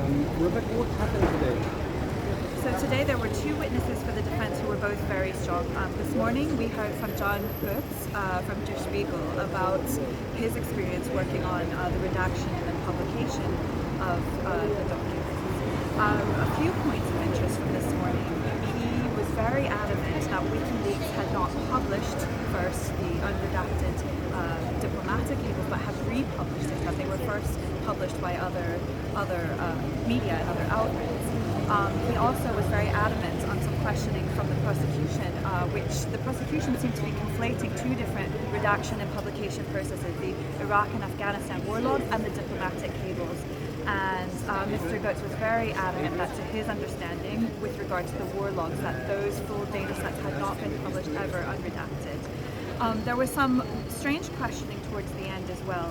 Rebecca, what happened today? So today there were two witnesses for the defense who were both very strong. This morning we heard from John Boots from Der Spiegel about his experience working on the redaction and publication of the documents. A few points of interest from this morning. He was very adamant that WikiLeaks had not published first the unredacted diplomatic cables, but had republished it, that they were first published by other media and other outlets. He also was very adamant on some questioning from the prosecution, which the prosecution seemed to be conflating two different redaction and publication processes, the Iraq and Afghanistan war logs and the diplomatic cables. And Mr. Goetz was very adamant that to his understanding with regard to the war logs, that those full data sets had not been published ever unredacted. There was some strange questioning towards the end as well,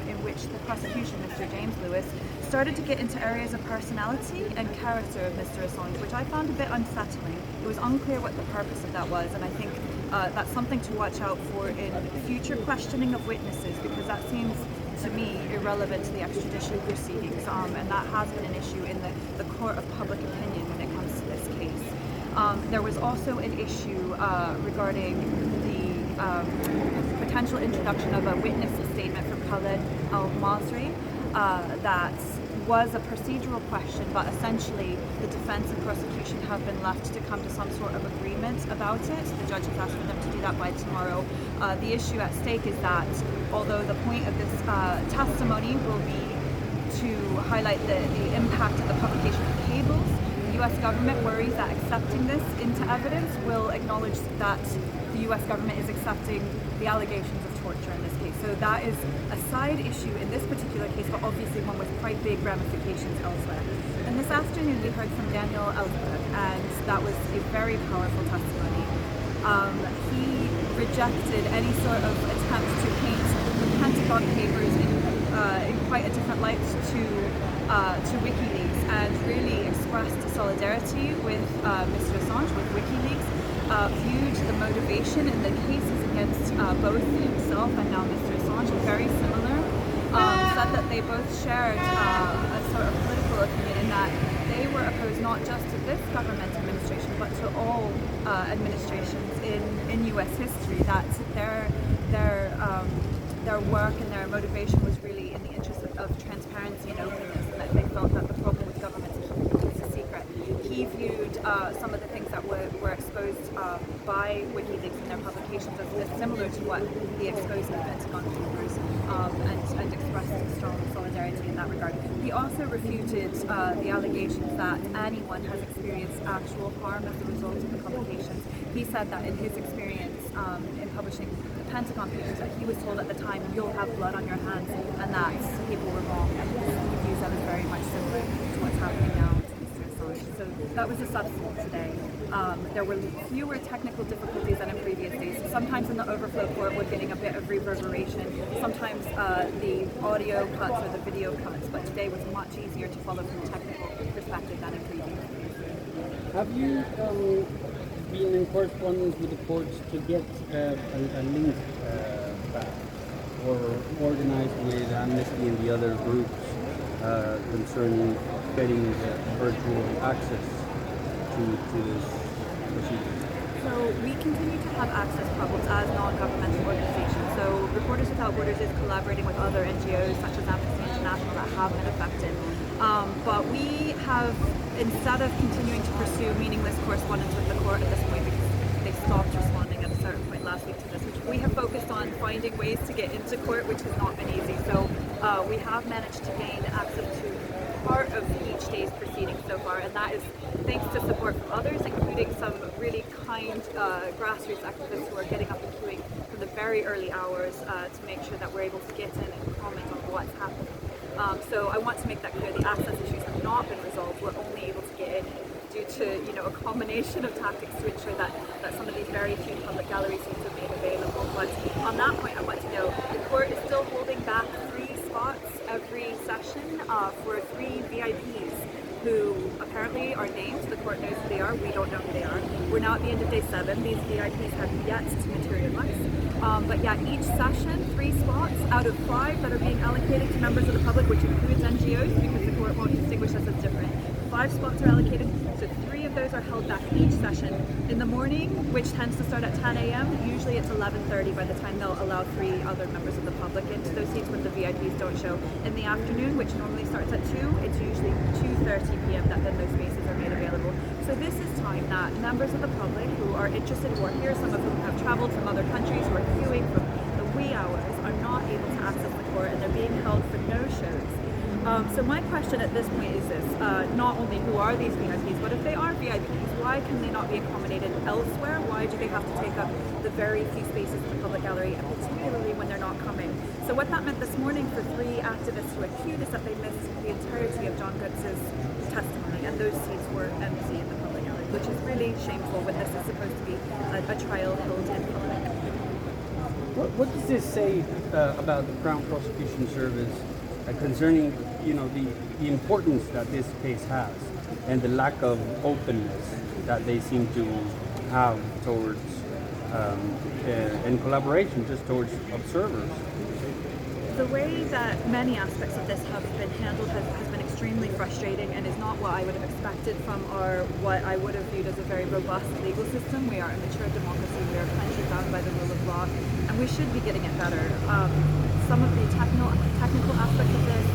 in which the prosecution, Mr. James Lewis, started to get into areas of personality and character of Mr. Assange, which I found a bit unsettling. It was unclear what the purpose of that was, and I think that's something to watch out for in future questioning of witnesses, because that seems to me irrelevant to the extrajudicial proceedings, and that has been an issue in the court of public opinion when it comes to this case. There was also an issue regarding the potential introduction of a witness statement from Khaled al-Masri that was a procedural question, but essentially the defense and prosecution have been left to come to some sort of agreement about it. The judge has asked for them to do that by tomorrow. The issue at stake is that although the point of this testimony will be to highlight the impact of the publication of cables, the US government worries that accepting this into evidence will acknowledge that the US government is accepting the allegations of torture in this case. So that is a side issue in this particular case, but obviously one with quite big ramifications elsewhere. And this afternoon we heard from Daniel Ellsberg, and that was a very powerful testimony. He rejected any sort of attempt to paint the Pentagon Papers in quite a different light to WikiLeaks, and really expressed solidarity with Mr. Assange, with WikiLeaks. Viewed the motivation in the cases against both himself and now Mr. Assange very similar. Said that they both shared a sort of political opinion in that they were opposed not just to this government administration but to all administrations in U.S. history. That their work and their motivation was really in the interest of transparency and openness, and that they felt that the problem with government is a secret. He viewed some of the things that were exposed by WikiLeaks in their publications as similar to what he exposed in the Pentagon Papers, and expressed strong solidarity in that regard. He also refuted the allegations that anyone has experienced actual harm as a result of the publications. He said that in his experience in publishing the Pentagon Papers, that he was told at the time, you'll have blood on your hands, and that people were wrong, and he views that as very much similar to what's happening now. So that was the substance today. There were fewer technical difficulties than in previous days. Sometimes in the overflow court we're getting a bit of reverberation, sometimes the audio cuts or the video cuts, but today was much easier to follow from a technical perspective than in previous days. Have you been in correspondence with the courts to get a link back, or organized with Amnesty and the other groups concerning getting virtual access to this procedure? So we continue to have access problems as non-governmental organizations. So Reporters Without Borders is collaborating with other NGOs such as Amnesty International that have been affected. But we have, instead of continuing to pursue meaningless correspondence with the court at this point, because they stopped responding at a certain point last week to this, which we have focused on finding ways to get into court, which has not been easy. So we have managed to gain access to part of each day's proceedings so far, and that is thanks to support from others, including some really kind grassroots activists who are getting up and queuing from the very early hours to make sure that we're able to get in and comment on what's happening. So I want to make that clear. The access issues have not been resolved. We're only able to get in due to a combination of tactics to ensure that some of these very few public gallery seats are made available. But on that point, I want to know the court is still holding back 3 spots every session for 3 VIPs who apparently are named. The court knows who they are. We don't know who they are. We're now at the end of day 7. These VIPs have yet to materialize. But yeah, each session, 3 spots out of 5 that are being allocated to members of the public, which includes NGOs, because the court won't distinguish us as different. 5 spots are allocated, so 3 of those are held back each session. In the morning, which tends to start at 10 a.m., usually it's 11:30 by the time they'll allow 3 other members of the public into those seats when the VIPs don't show. In the afternoon, which normally starts at 2, it's usually 2:30 p.m. that then those spaces are made available. So this is time that members of the public who are interested, who are here, some of whom have traveled from other countries, who are queuing from the wee hours, are not able to access the court, and they're being held for no shows. So my question at this point is this, not only who are these VIPs, but if they are VIPs, why can they not be accommodated elsewhere? Why do they have to take up the very few spaces in the public gallery, and particularly when they're not coming? So what that meant this morning for 3 activists who had queued is that they missed the entirety of John Goods's testimony, and those seats were empty in the public gallery, which is really shameful when this is supposed to be a trial held in public. What does this say about the Crown Prosecution Service concerning, the importance that this case has and the lack of openness that they seem to have towards and collaboration just towards observers? The way that many aspects of this have been handled has been extremely frustrating and is not what I would have expected from what I would have viewed as a very robust legal system. We are a mature democracy, we are a country bound by the rule of law, and we should be getting it better. Some of the technical aspects of this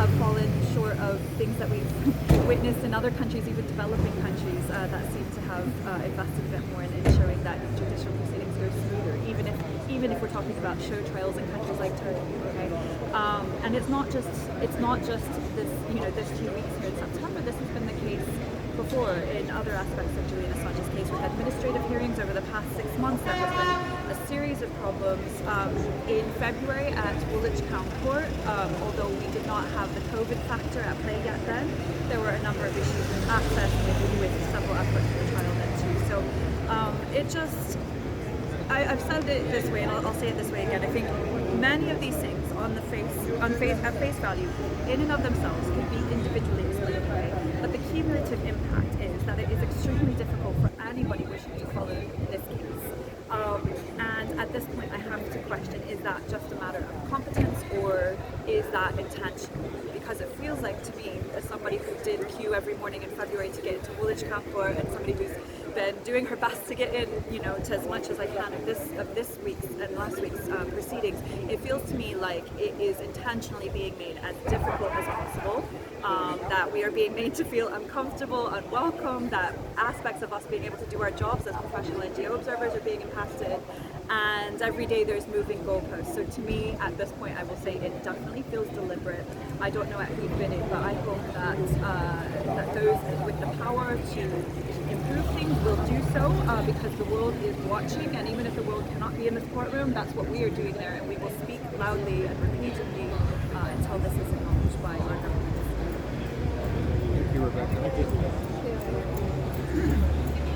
have fallen short of things that we've witnessed in other countries, even developing countries, that seem to have invested a bit more in ensuring that judicial proceedings go smoother, even if we're talking about show trials in countries like Turkey. Okay, and it's not just this this few weeks here in September. This has been the case before in other aspects of Julian Assange's case with administrative hearings over the past 6 months. There has been a series of problems. In February at Woolwich Crown Court, although we did not have the COVID factor at play yet then, there were a number of issues with access with several aspects of the trial then too. So I've said it this way, and I'll say it this way again. I think many of these things at face value, in and of themselves, can be individually explained away. But the cumulative impact is that it is extremely difficult for anybody wishing to follow this case. And at this point, I have to question: is that just a matter of competence, or is that intentional? Because it feels like to me, as somebody who did queue every morning in February to get into Woolwich Crown Court, and somebody who's been doing her best to get in, to as much as I can of this week's and last week's proceedings, it feels to me like it is intentionally being made as difficult as possible, that we are being made to feel uncomfortable, unwelcome, that aspects of us being able to do our jobs as professional NGO observers are being impacted, and every day there's moving goalposts. So to me, at this point, I will say it definitely feels deliberate. I don't know at who did it, but I hope that those with the power to improve things will do so, because the world is watching, and even if the world cannot be in this courtroom, that's what we are doing there, and we will speak loudly and repeatedly until this is acknowledged by our government.